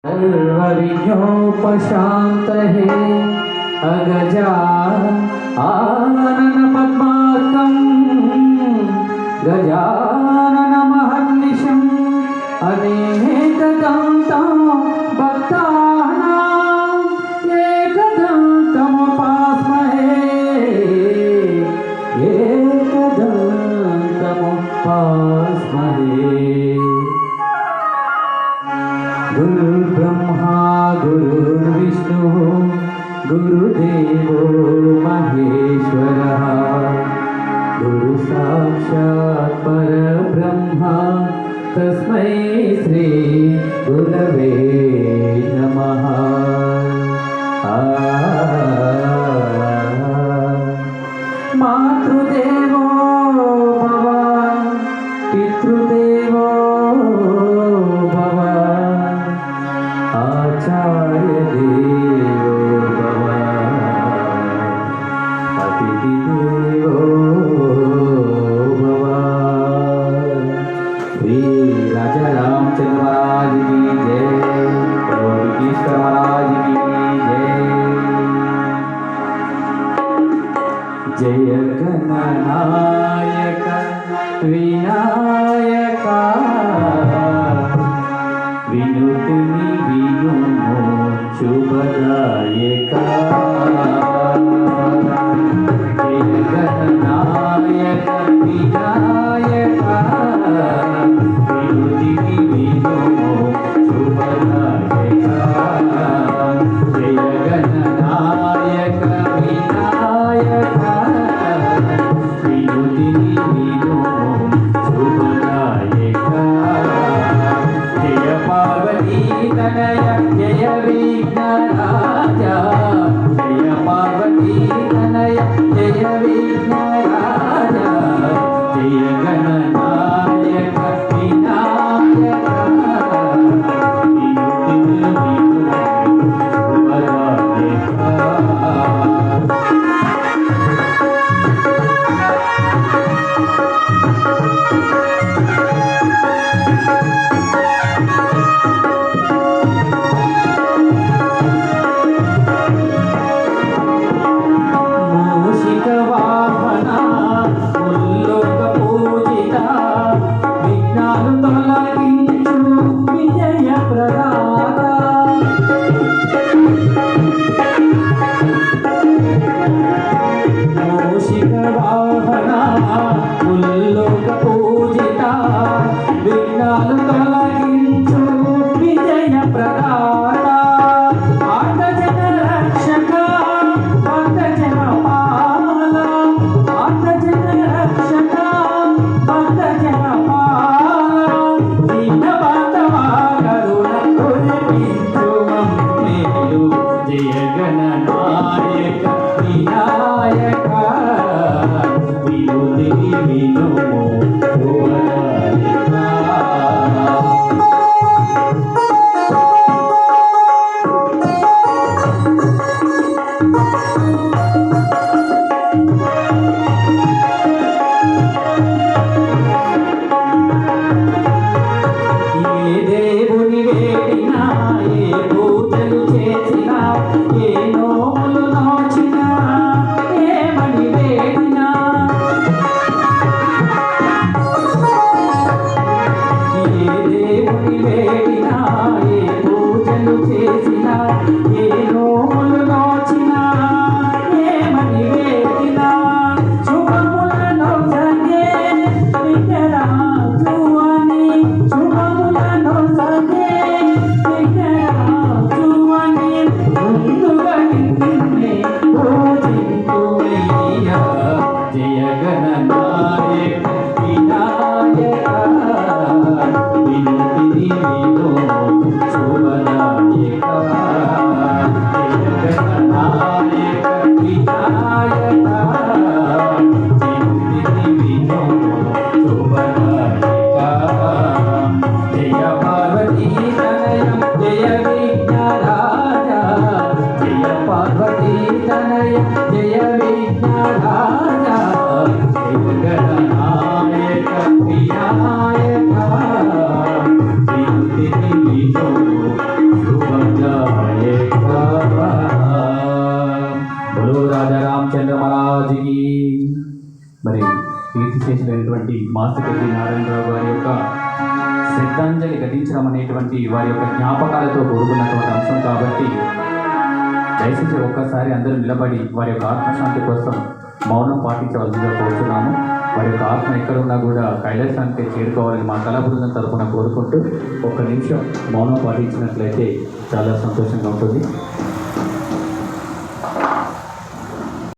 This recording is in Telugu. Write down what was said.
सर्वविघ्नोपशांत हे अगजा आनन पद्मार्कं गजानन महर्निशम् अनेकदन्तं भक्तानां एकदन्तमुपास्महे एकदन्तमुपास्महे। गुरुर्ब्रह्मा गुरुर्विष्णु गुरुदेवो महेश्वरः गुरु साक्षात् परब्रह्मा तस्मै श्री गुरवे नमः। मातृदेवो भव पितृदेवो भव आचार्य देवो भव अतिथि देवो भव। श्री राजा रामचंद्र महाराज की जय, प्रभु कृष्ण महाराज की जय। जय गणनायक विनायक विनुतिनि विनुमो शुभदायक। जय गणनायक विनायक विनुतिनि विनुमो शुभदायक। जय गणनायक विनायक विनुतिनि विनुमो शुभदायक। जय पार्वती तनय जय विघ्नराजा, जय पार्वती तनय जय विघ्नराजा। जय गणनायक विनायक विनुतिनि विनुमो शुभदायक। जय गणनायक विनायक विनुतिनि विनुमो शुभदायक। ఏ దేవుని వేడినా ఏ పూజలు చేసినా ఏ నోములు నోచినా ఏమని వేడినా ఏ దేవుని వేడినా ఏ పూజలు చేసినా ఏ నోములు నోచినా ఏమని వేడినా శుభములను సగే విఘ్నరాజు అని శుభములను సగే విఘ్నరాజు అని ముందుగా నిన్నే పూజింతుమయ్యా। జయ గణనాయక వినాయక వినుతిని వినుమో శుభదాయక। జయ గణనాయక వినాయక వినుతిని వినుమో శుభదాయక। జయ పార్వతీ తనయ జయ విఘ్నరాజా, జయ పార్వతీ తనయ జయ విఘ్నరాజా। జయ గణనాయక వినాయక వినుతిని వినుమో కీర్తిశేషులైనటువంటి మాస్టర్ పెద్ది నారాయణరావు గారి యొక్క శ్రద్ధాంజలి ఘటించడం అనేటువంటి వారి యొక్క జ్ఞాపకాలతో కూడుకున్నటువంటి అంశం కాబట్టి దయచేసి ఒక్కసారి అందరూ నిలబడి వారి యొక్క ఆత్మశాంతి కోసం మౌనం పాటించవలసిందిగా కోరుతున్నాము. వారి యొక్క ఆత్మ ఎక్కడ ఉన్నా కూడా కైలాసానికి చేరుకోవాలని మా కళా బృందం తరఫున కోరుకుంటూ ఒక్క నిమిషం మౌనం పాటించినట్లయితే చాలా సంతోషంగా ఉంటుంది.